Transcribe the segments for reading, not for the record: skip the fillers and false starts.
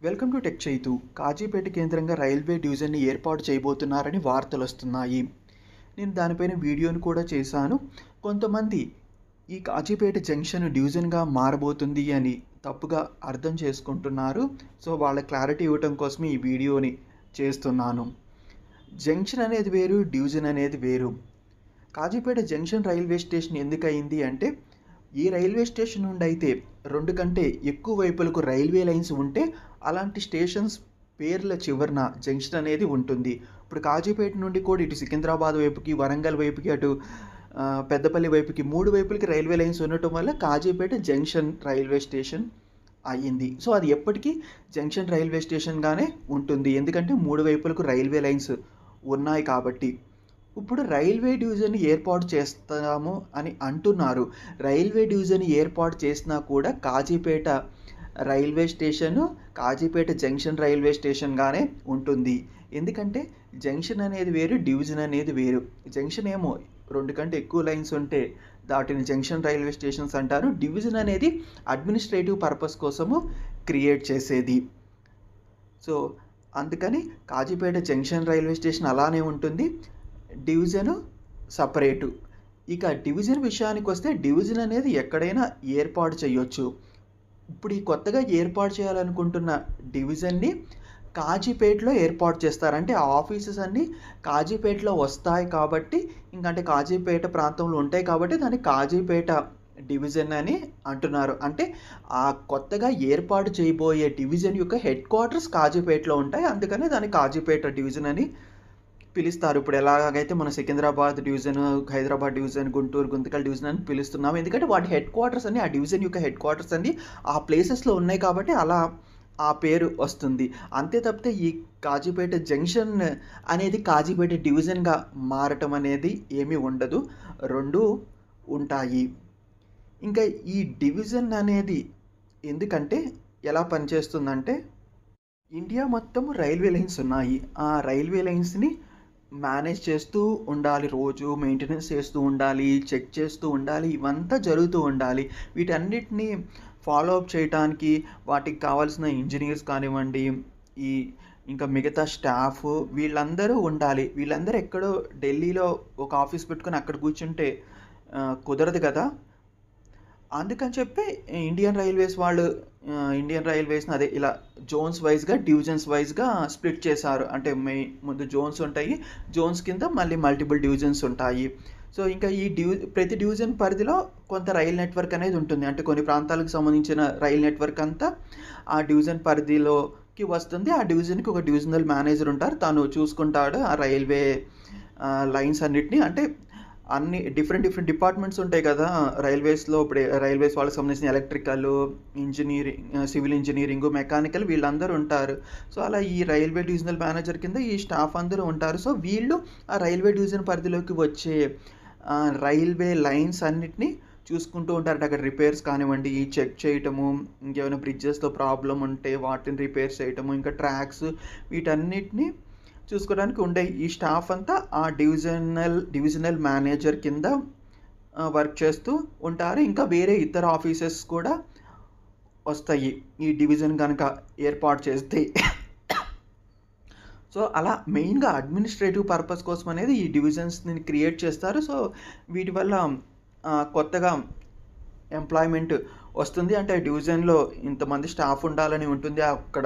Welcome to tech Chaitu. Kazipet కేంద్రంగా railway డివిజన్ని ఏర్పాటు చేయబోతున్నారని వార్తలొస్తున్నాయి. నేను దానిపైన వీడియోని కూడా చేశాను. కొంతమంది ఈ కాజీపేట జంక్షన్ డివిజన్‌గా మారబోతుంది అని తప్పుగా అర్థం చేసుకుంటున్నారు. సో, వాళ్ళ క్లారిటీ ఇవ్వటం కోసమే ఈ వీడియోని చేస్తున్నాను. జంక్షన్ అనేది వేరు, డివిజన్ అనేది వేరు. కాజీపేట జంక్షన్ రైల్వే స్టేషన్ ఎందుకయింది అంటే, ఈ రైల్వే స్టేషన్ నుండి అయితే 2 కంటే ఎక్కువ వైపులకు రైల్వే లైన్స్ ఉంటే అలాంటి స్టేషన్స్ పేర్ల చివరన జంక్షన్ అనేది ఉంటుంది. ఇప్పుడు కాజీపేట నుండి కూడా ఇటు సికింద్రాబాద్ వైపుకి, వరంగల్ వైపుకి, అటు పెద్దపల్లి వైపుకి 3 వైపులకి రైల్వే లైన్స్ ఉండటం వల్ల కాజీపేట జంక్షన్ రైల్వే స్టేషన్ అయ్యింది. సో, అది ఎప్పటికీ జంక్షన్ రైల్వే స్టేషన్‌గానే ఉంటుంది. ఎందుకంటే 3 వైపులకు రైల్వే లైన్స్ ఉన్నాయి కాబట్టి. ఇప్పుడు రైల్వే డివిజన్ ఏర్పాటు చేస్తాము అని అంటున్నారు. రైల్వే డివిజన్ ఏర్పాటు చేసినా కూడా Kazipet railway station Kazipet junction railway స్టేషన్‌గానే ఉంటుంది. ఎందుకంటే జంక్షన్ అనేది వేరు, డివిజన్ అనేది వేరు. జంక్షన్ ఏమో 2 కంటే ఎక్కువ లైన్స్ ఉంటే వాటిని జంక్షన్ రైల్వే స్టేషన్స్ అంటారు. డివిజన్ అనేది అడ్మినిస్ట్రేటివ్ పర్పస్ కోసము క్రియేట్ చేసేది. సో, అందుకని కాజీపేట జంక్షన్ రైల్వే స్టేషన్ అలానే ఉంటుంది. Division separate. ఇక డివిజన్ విషయానికొస్తే డివిజన్ అనేది ఎక్కడైనా ఏర్పాటు చేయొచ్చు. ఇప్పుడు ఈ కొత్తగా ఏర్పాటు చేయాలనుకుంటున్న డివిజన్ని కాజీపేటలో ఏర్పాటు చేస్తారు. అంటే ఆఫీసెస్ అన్నీ కాజీపేటలో వస్తాయి కాబట్టి, ఇంకంటే కాజీపేట ప్రాంతంలో ఉంటాయి కాబట్టి దాన్ని కాజీపేట డివిజన్ అని అంటున్నారు. అంటే ఆ కొత్తగా ఏర్పాటు చేయబోయే డివిజన్ యొక్క హెడ్ క్వార్టర్స్ కాజీపేటలో ఉంటాయి. అందుకనే దాన్ని కాజీపేట డివిజన్ అని పిలుస్తారు. ఇప్పుడు ఎలాగైతే మన Secunderabad division, Hyderabad division, Guntur, Guntakal division అని పిలుస్తున్నాం. ఎందుకంటే వాటి హెడ్ క్వార్టర్స్ అన్నీ, ఆ డివిజన్ యొక్క హెడ్ క్వార్టర్స్ అన్నీ ఆ ప్లేసెస్‌లో ఉన్నాయి కాబట్టి అలా ఆ పేరు వస్తుంది. అంతే తప్పితే ఈ కాజీపేట జంక్షన్ అనేది కాజీపేట డివిజన్‌గా మారటం అనేది ఏమీ ఉండదు. 2 ఉంటాయి. ఇంకా ఈ డివిజన్ అనేది ఎందుకంటే ఎలా పనిచేస్తుందంటే, ఇండియా మొత్తం రైల్వే లైన్స్ ఉన్నాయి. ఆ రైల్వే లైన్స్‌ని మేనేజ్ చేస్తూ ఉండాలి. రోజు మెయింటెనెన్స్ చేస్తూ ఉండాలి, చెక్ చేస్తూ ఉండాలి. ఇవంతా జరుగుతూ ఉండాలి. వీటన్నిటిని ఫాలో అప్ చేయటానికి వాటికి కావాల్సిన ఇంజినీర్స్ కానివ్వండి, ఈ ఇంకా మిగతా స్టాఫ్ వీళ్ళందరూ ఉండాలి. వీళ్ళందరూ ఎక్కడో ఢిల్లీలో ఒక ఆఫీస్ పెట్టుకొని అక్కడ కూర్చుంటే కుదరదు కదా! అందుకని చెప్పి ఇండియన్ రైల్వేస్ వాళ్ళు ఇండియన్ రైల్వేస్‌ని అదే ఇలా జోన్స్ వైస్‌గా, డివిజన్స్ వైస్‌గా స్ప్లిట్ చేశారు. అంటే ముందు జోన్స్ ఉంటాయి. జోన్స్ కింద మళ్ళీ మల్టిపుల్ డివిజన్స్ ఉంటాయి. సో, ఇంకా ఈ ప్రతి డివిజన్ పరిధిలో కొంత రైల్ నెట్వర్క్ అనేది ఉంటుంది. అంటే కొన్ని ప్రాంతాలకు సంబంధించిన రైల్ నెట్వర్క్ అంతా ఆ డివిజన్ పరిధిలోకి వస్తుంది. ఆ డివిజన్‌కి ఒక డివిజనల్ మేనేజర్ ఉంటారు. తను చూసుకుంటాడు ఆ రైల్వే లైన్స్ అన్నిటిని. అంటే అన్ని డిఫరెంట్ డిపార్ట్మెంట్స్ ఉంటాయి కదా రైల్వేస్‌లో. ఇప్పుడు రైల్వేస్ వాళ్ళకి సంబంధించిన electrical, engineering, civil engineering, mechanical వీళ్ళందరూ ఉంటారు. సో, అలా ఈ రైల్వే డివిజనల్ మేనేజర్ కింద ఈ స్టాఫ్ అందరూ ఉంటారు. సో, వీళ్ళు ఆ రైల్వే డివిజన్ పరిధిలోకి వచ్చే రైల్వే లైన్స్ అన్నిటిని చూసుకుంటూ ఉంటారట. అక్కడ రిపేర్స్ కానివ్వండి, చెక్ చేయటము, ఇంకేమైనా బ్రిడ్జెస్‌లో ప్రాబ్లమ్ ఉంటే వాటిని రిపేర్ చేయటము, ఇంకా ట్రాక్స్ వీటన్నిటిని చూసుకోవడానికి ఉండే ఈ స్టాఫ్ అంతా ఆ డివిజనల్ మేనేజర్ కింద వర్క్ చేస్తూ ఉంటారు. ఇంకా వేరే ఇతర ఆఫీసెస్ కూడా వస్తాయి ఈ డివిజన్ కనుక ఏర్పాటు చేస్తే. సో, అలా మెయిన్‌గా అడ్మినిస్ట్రేటివ్ పర్పస్ కోసం అనేది ఈ డివిజన్స్‌ని క్రియేట్ చేస్తారు. సో, వీటి వల్ల కొత్తగా ఎంప్లాయ్‌మెంట్ వస్తుంది. అంటే డివిజన్‌లో ఇంతమంది స్టాఫ్ ఉండాలని ఉంటుంది. అక్కడ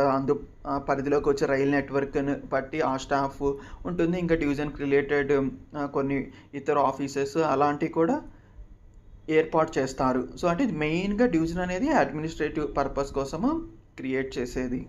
పరిధిలోకి వచ్చే రైల్ నెట్వర్క్‌ని బట్టి ఆ స్టాఫ్ ఉంటుంది. ఇంకా డివిజన్‌కి రిలేటెడ్ కొన్ని ఇతర ఆఫీసెస్ అలాంటివి కూడా ఏర్పాటు చేస్తారు. సో, అంటే ఇది మెయిన్‌గా డివిజన్ అనేది అడ్మినిస్ట్రేటివ్ పర్పస్ కోసము క్రియేట్ చేసేది.